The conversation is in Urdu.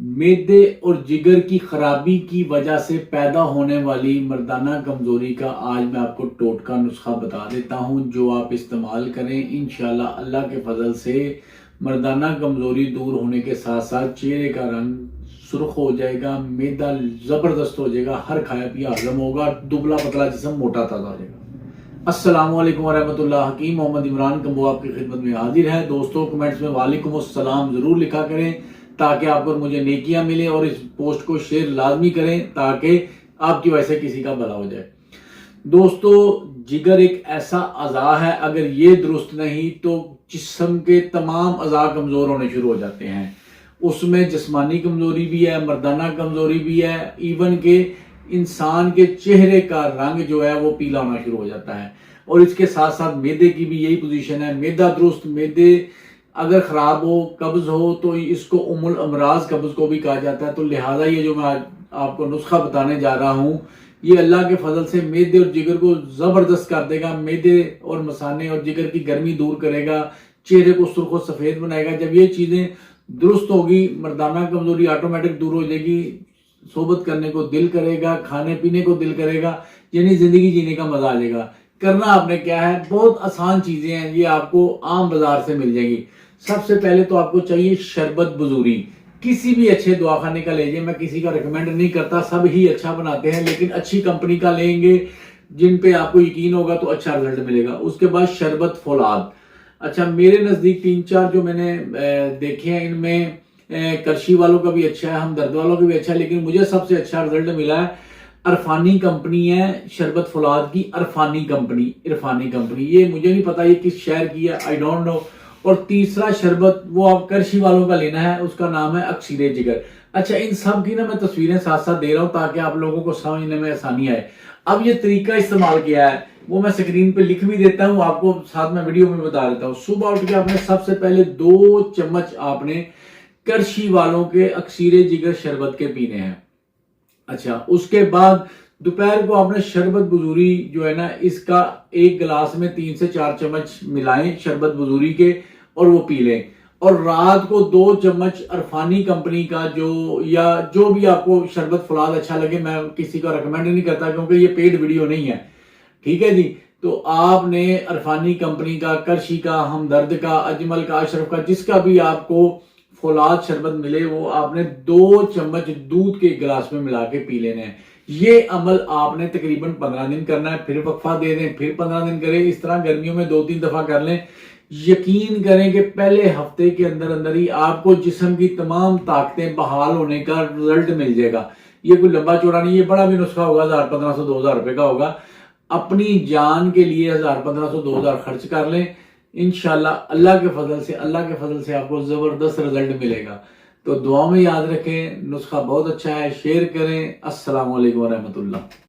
معدے اور جگر کی خرابی کی وجہ سے پیدا ہونے والی مردانہ کمزوری کا آج میں آپ کو ٹوٹکا نسخہ بتا دیتا ہوں جو آپ استعمال کریں انشاءاللہ اللہ کے فضل سے مردانہ کمزوری دور ہونے کے ساتھ ساتھ چہرے کا رنگ سرخ ہو جائے گا، معدہ زبردست ہو جائے گا، ہر کھایا پیا ہضم ہوگا، دبلا پتلا جسم موٹا تازہ ہو جائے گا۔ السلام علیکم ورحمۃ اللہ۔ حکیم محمد عمران کمبو آپ کی خدمت میں حاضر ہے۔ دوستوں کمنٹس میں وعلیکم السلام ضرور لکھا کریں تاکہ آپ کو مجھے نیکیاں ملیں، اور اس پوسٹ کو شیئر لازمی کریں تاکہ آپ کی وجہ سے کسی کا بھلا ہو جائے۔ دوستو جگر ایک ایسا اعضاء ہے، اگر یہ درست نہیں تو جسم کے تمام اعضاء کمزور ہونے شروع ہو جاتے ہیں۔ اس میں جسمانی کمزوری بھی ہے، مردانہ کمزوری بھی ہے، ایون کہ انسان کے چہرے کا رنگ جو ہے وہ پیلا ہونا شروع ہو جاتا ہے۔ اور اس کے ساتھ ساتھ معدے کی بھی یہی پوزیشن ہے۔ معدہ درست، معدے اگر خراب ہو، قبض ہو تو اس کو ام الامراض قبض کو بھی کہا جاتا ہے۔ تو لہٰذا یہ جو میں آپ کو نسخہ بتانے جا رہا ہوں یہ اللہ کے فضل سے معدے اور جگر کو زبردست کر دے گا، معدے اور مثانے اور جگر کی گرمی دور کرے گا، چہرے کو سرخ و سفید بنائے گا۔ جب یہ چیزیں درست ہوگی مردانہ کمزوری آٹومیٹک دور ہو جائے گی، صحبت کرنے کو دل کرے گا، کھانے پینے کو دل کرے گا، یعنی زندگی جینے کا مزہ آ جائے گا۔ کرنا آپ نے کیا ہے، بہت آسان چیزیں ہیں، یہ آپ کو عام بازار سے مل جائیں گی۔ سب سے پہلے تو آپ کو چاہیے شربت بزوری، کسی بھی اچھے دواخانے کا لیجئے، میں کسی کا ریکمینڈ نہیں کرتا، سب ہی اچھا بناتے ہیں، لیکن اچھی کمپنی کا لیں گے جن پہ آپ کو یقین ہوگا تو اچھا رزلٹ ملے گا۔ اس کے بعد شربت فولاد، اچھا میرے نزدیک 3-4 جو میں نے دیکھے ہیں، ان میں کرشی والوں کا بھی اچھا ہے، ہمدرد والوں کا بھی اچھا ہے، لیکن مجھے سب سے اچھا رزلٹ ملا ہے عرفانی کمپنی ہے، شربت فولاد کی عرفانی کمپنی، یہ مجھے نہیں پتا یہ کس شہر کی ہے، آئی ڈونٹ نو۔ اور تیسرا شربت وہ آپ کرشی والوں کا لینا ہے، اس کا نام ہے اکسیر جگر۔ اچھا ان سب کی نا میں تصویریں ساتھ ساتھ دے رہا ہوں تاکہ آپ لوگوں کو سمجھنے میں آسانی آئے۔ اب یہ طریقہ استعمال کیا ہے وہ میں سکرین پہ لکھ بھی دیتا ہوں، آپ کو ساتھ میں ویڈیو میں بتا دیتا ہوں۔ صبح اٹھ کے آپ نے سب سے پہلے 2 چمچ آپ نے کرشی والوں کے اکسیر جگر شربت کے پینے ہیں۔ اچھا اس کے بعد دوپہر کو آپ نے شربت بزوری جو ہے نا، اس کا 1 گلاس میں 3 سے 4 چمچ ملائیں شربت بزوری کے اور وہ پی لیں۔ اور رات کو 2 چمچ عرفانی کمپنی کا یا جو بھی آپ کو شربت فولاد اچھا لگے، میں کسی کا ریکمینڈ نہیں کرتا کیونکہ یہ پیڈ ویڈیو نہیں ہے، ٹھیک ہے جی۔ تو آپ نے عرفانی کمپنی کا، کرشی کا، ہمدرد کا، اجمل کا، اشرف کا، جس کا بھی آپ کو فولاد شربت ملے وہ آپ نے 2 چمچ دودھ کے گلاس میں ملا کے پی لینے ہیں۔ یہ عمل آپ نے تقریباً 15 دن کرنا ہے، پھر وقفہ دے دیں، پھر 15 دن کریں، اس طرح گرمیوں میں 2-3 دفعہ کر لیں۔ یقین کریں کہ پہلے ہفتے کے اندر ہی آپ کو جسم کی تمام طاقتیں بحال ہونے کا رزلٹ مل جائے گا۔ یہ کوئی لمبا چوڑا نہیں، یہ بڑا بھی نسخہ ہوگا، 1500 2000 روپے کا ہوگا۔ اپنی جان کے لیے 1500 2000 خرچ کر لیں، انشاءاللہ اللہ کے فضل سے آپ کو زبردست رزلٹ ملے گا۔ تو دعا میں یاد رکھیں، نسخہ بہت اچھا ہے، شیئر کریں۔ السلام علیکم ورحمۃ اللہ۔